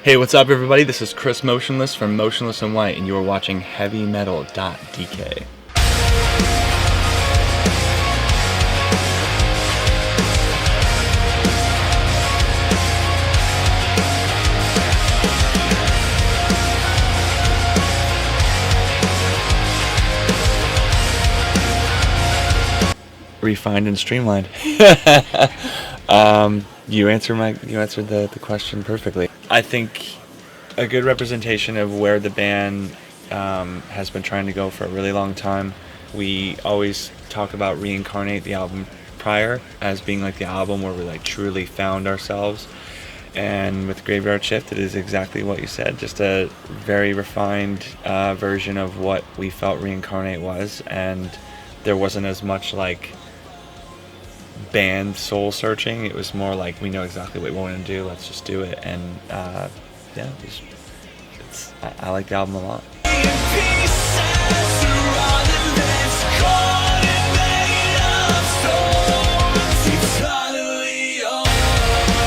Hey, what's up everybody? This is Chris Motionless from Motionless and White, and you are watching Heavymetal.dk. Refined and streamlined. You answered the question perfectly. I think a good representation of where the band has been trying to go for a really long time. We always talk about Reincarnate, the album prior, as being like the album where we like truly found ourselves. And with Graveyard Shift, it is exactly what you said, just a very refined version of what we felt Reincarnate was, and there wasn't as much like band soul searching. It was more like, we know exactly what we want to do, let's just do it. And yeah, I like the album a lot.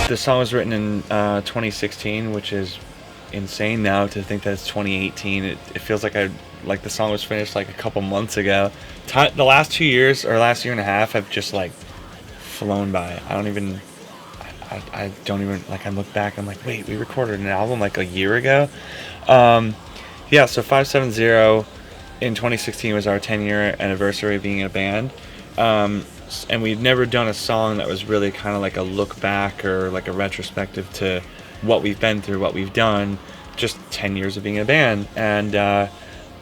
The song was written in 2016, which is insane now to think that it's 2018. It feels like the song was finished like a couple months ago. The last 2 years or last year and a half have just like flown by. I don't even like, I look back, I'm like, wait, we recorded an album like a year ago. Yeah, so 570 in 2016 was our 10-year anniversary of being in a band, and we'd never done a song that was really kind of like a look back or like a retrospective to what we've been through, what we've done, just 10 years of being in a band. And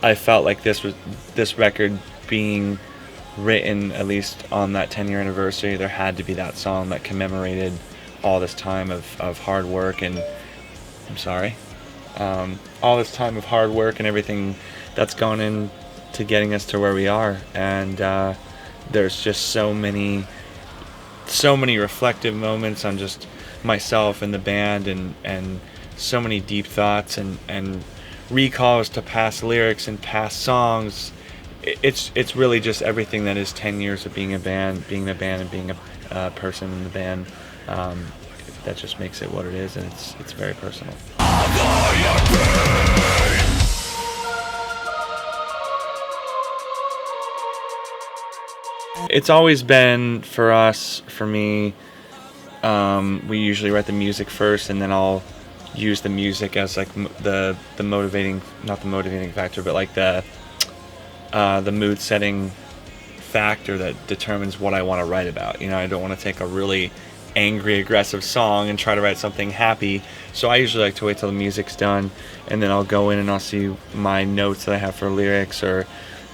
I felt like this record being written at least on that 10-year anniversary, there had to be that song that commemorated all this time of hard work and all this time of hard work and everything that's gone into getting us to where we are. And there's just so many reflective moments on just myself and the band, and so many deep thoughts and recalls to past lyrics and past songs. It's really just everything that is 10 years of being a band, being in a band, and being a person in the band. That just makes it what it is, and it's very personal. It's always been, for me, we usually write the music first, and then I'll use the music as like the motivating, not the motivating factor, but like the mood setting factor that determines what I want to write about. You know, I don't want to take a really angry, aggressive song and try to write something happy. So I usually like to wait till the music's done, and then I'll go in and I'll see my notes that I have for lyrics or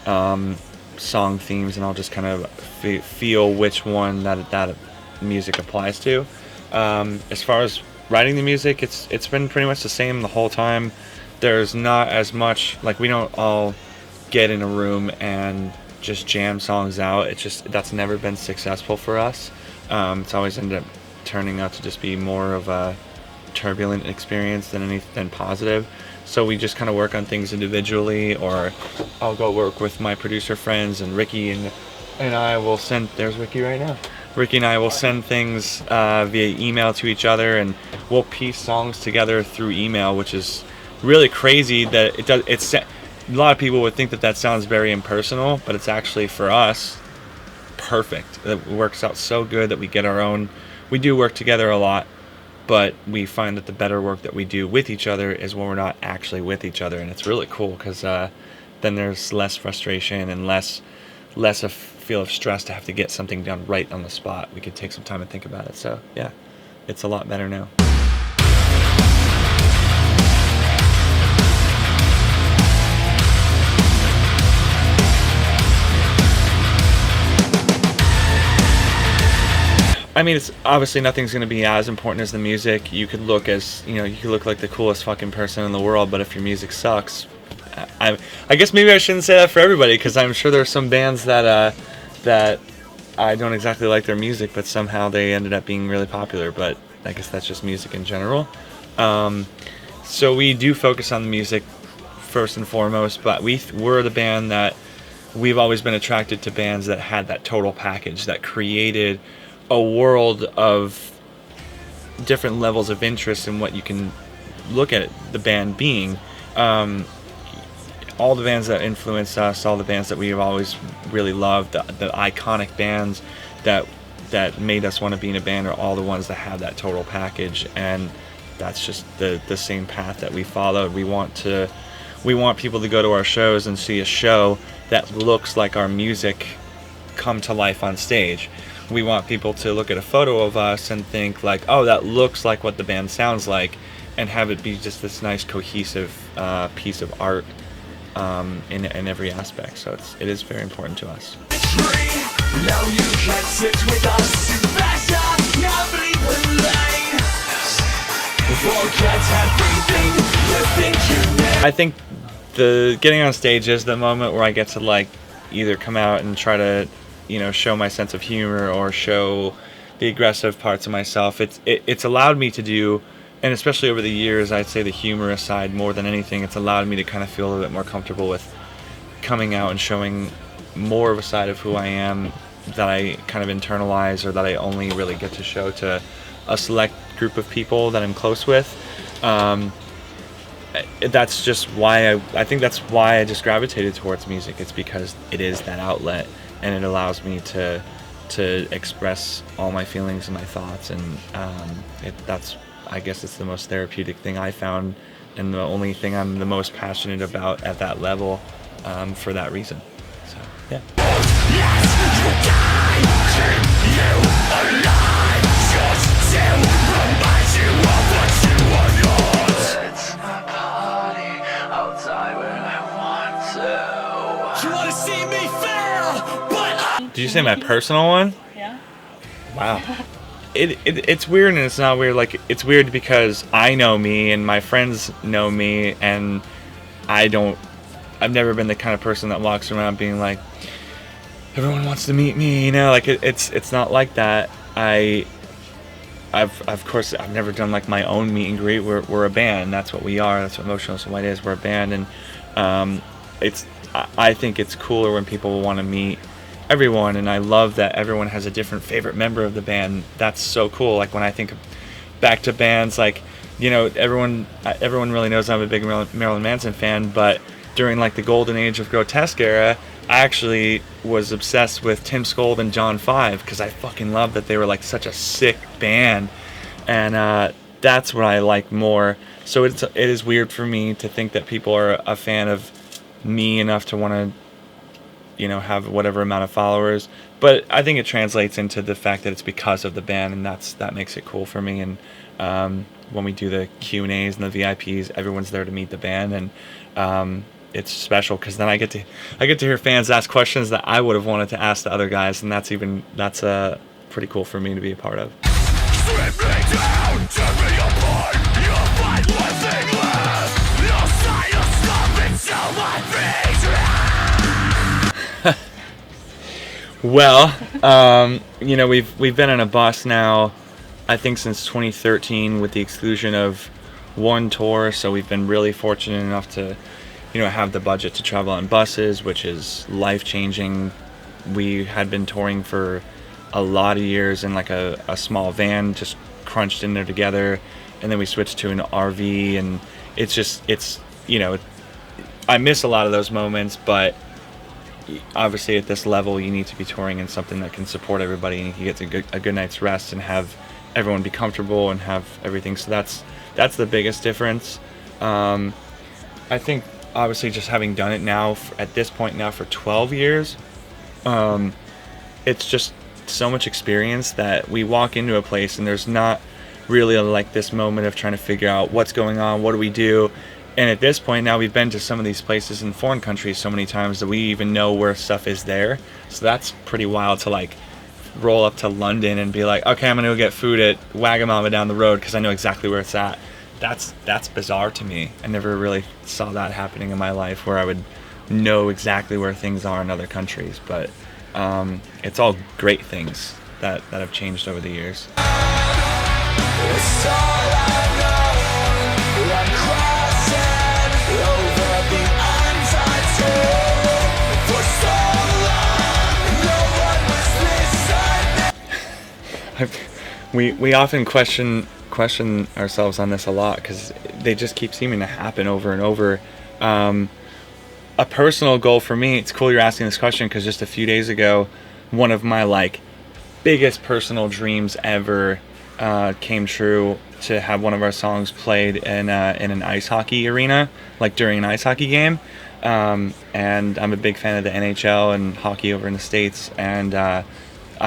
song themes, and I'll just kind of feel which one that music applies to. As far as writing the music, it's been pretty much the same the whole time. There's not as much, like, we don't all get in a room and just jam songs out. That's never been successful for us. It's always ended up turning out to just be more of a turbulent experience than positive. So we just kind of work on things individually, or I'll go work with my producer friends, and Ricky and I will send, there's Ricky right now. Ricky and I will send things via email to each other, and we'll piece songs together through email, which is really crazy that it's a lot of people would think that sounds very impersonal, but it's actually, for us, perfect. It works out so good that we get our own. We do work together a lot, but we find that the better work that we do with each other is when we're not actually with each other, and it's really cool because then there's less frustration and less a feel of stress to have to get something done right on the spot. We could take some time and think about it. So yeah, it's a lot better now. I mean, it's obviously nothing's going to be as important as the music. You could look like the coolest fucking person in the world, but if your music sucks, I guess maybe I shouldn't say that for everybody, because I'm sure there are some bands that I don't exactly like their music, but somehow they ended up being really popular. But I guess that's just music in general. So we do focus on the music first and foremost, but we're the band that we've always been attracted to bands that had that total package, that created a world of different levels of interest in what you can look at the band being. All the bands that influenced us, all the bands that we've always really loved, the iconic bands that made us want to be in a band, are all the ones that have that total package, and that's just the same path that we followed. We want people to go to our shows and see a show that looks like our music come to life on stage. We want people to look at a photo of us and think like, oh, that looks like what the band sounds like, and have it be just this nice cohesive piece of art in every aspect. So it is very important to us. I think the getting on stage is the moment where I get to like either come out and try to, show my sense of humor or show the aggressive parts of myself. It's allowed me to do, and especially over the years, I'd say the humorous side more than anything, it's allowed me to kind of feel a little bit more comfortable with coming out and showing more of a side of who I am that I kind of internalize, or that I only really get to show to a select group of people that I'm close with. That's just why I think that's why I just gravitated towards music. It's because it is that outlet, and it allows me to express all my feelings and my thoughts, and I guess it's the most therapeutic thing I found, and the only thing I'm the most passionate about at that level, for that reason. So, yeah. Did you say my personal one? Yeah. Wow. It's weird and it's not weird. Like, it's weird because I know me and my friends know me, and I've never been the kind of person that walks around being like, everyone wants to meet me, like it's not like that. Of course, I've never done like my own meet and greet. We're a band. That's what we are. That's what Motionless White is. We're a band, and I think it's cooler when people want to meet everyone, and I love that everyone has a different favorite member of the band. That's so cool. Like when I think back to bands, like everyone really knows I'm a big Marilyn Manson fan, but during like the golden age of Grotesque era, I actually was obsessed with Tim Skold and John 5 because I fucking loved that they were like such a sick band, and that's what I like more. So it is weird for me to think that people are a fan of me enough to want to have whatever amount of followers, but I think it translates into the fact that it's because of the band, and that makes it cool for me. And when we do the Q&As and the VIPs, everyone's there to meet the band, and it's special because then I get to hear fans ask questions that I would have wanted to ask the other guys, and that's pretty cool for me to be a part of. Strip me down, turn me apart. You'll find one thing left. You'll say you'll stop until my feet. Well, we've been on a bus now, I think since 2013, with the exclusion of one tour. So we've been really fortunate enough to, have the budget to travel on buses, which is life-changing. We had been touring for a lot of years in like a small van, just crunched in there together, and then we switched to an RV, and I miss a lot of those moments, but obviously at this level you need to be touring in something that can support everybody, and you can get a good night's rest and have everyone be comfortable and have everything. So that's the biggest difference. I think obviously just having done it now at this point now for 12 years, it's just so much experience that we walk into a place and there's not really like this moment of trying to figure out what's going on, what do we do. And at this point now, we've been to some of these places in foreign countries so many times that we even know where stuff is there. So that's pretty wild to like roll up to London and be like, okay, I'm gonna go get food at Wagamama down the road because I know exactly where it's at. That's bizarre to me. I never really saw that happening in my life where I would know exactly where things are in other countries. But it's all great things that have changed over the years. We often question question ourselves on this a lot because they just keep seeming to happen over and over. A personal goal for me, it's cool you're asking this question because just a few days ago, one of my like biggest personal dreams ever came true, to have one of our songs played in an ice hockey arena, like during an ice hockey game. And I'm a big fan of the NHL and hockey over in the States, and I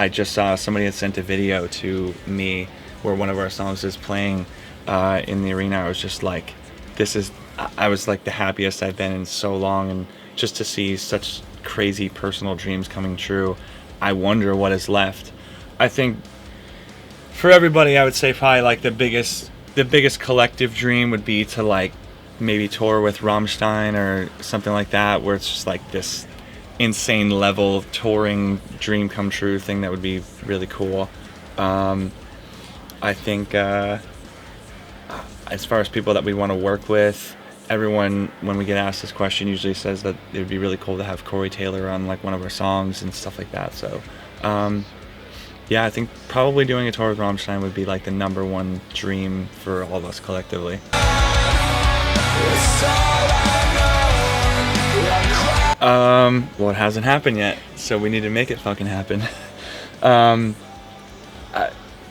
just saw somebody had sent a video to me where one of our songs is playing in the arena. I was just like, I was like the happiest I've been in so long, and just to see such crazy personal dreams coming true, I wonder what is left. I think for everybody, I would say probably like the biggest collective dream would be to like maybe tour with Rammstein or something like that, where it's just like this insane level touring dream come true thing that would be really cool. I think as far as people that we want to work with, everyone, when we get asked this question, usually says that it would be really cool to have Corey Taylor on like one of our songs and stuff like that. So yeah, I think probably doing a tour with Rammstein would be like the number one dream for all of us collectively. Well, it hasn't happened yet, so we need to make it fucking happen.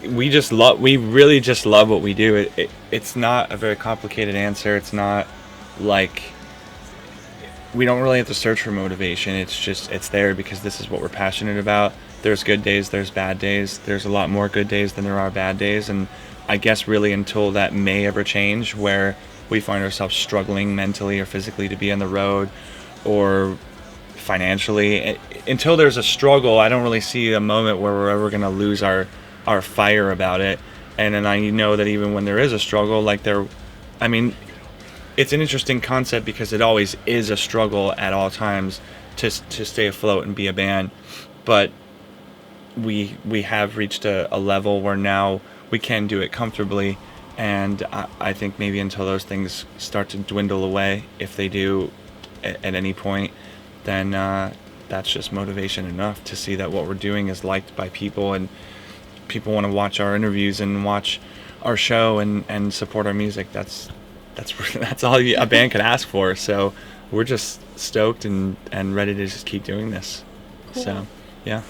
We really just love what we do. It's not a very complicated answer. It's not like we don't really have to search for motivation. It's there because this is what we're passionate about. There's good days, there's bad days. There's a lot more good days than there are bad days, and I guess really until that may ever change, where we find ourselves struggling mentally or physically to be on the road, or financially, until there's a struggle, I don't really see a moment where we're ever going to lose our fire about it. And then I know that even when there is a struggle, like it's an interesting concept because it always is a struggle at all times to stay afloat and be a band. But we have reached a level where now we can do it comfortably, and I think maybe until those things start to dwindle away, if they do at any point, then that's just motivation enough to see that what we're doing is liked by people, and people want to watch our interviews and watch our show and support our music. That's all a band could ask for. So we're just stoked and ready to just keep doing this. Cool. So yeah.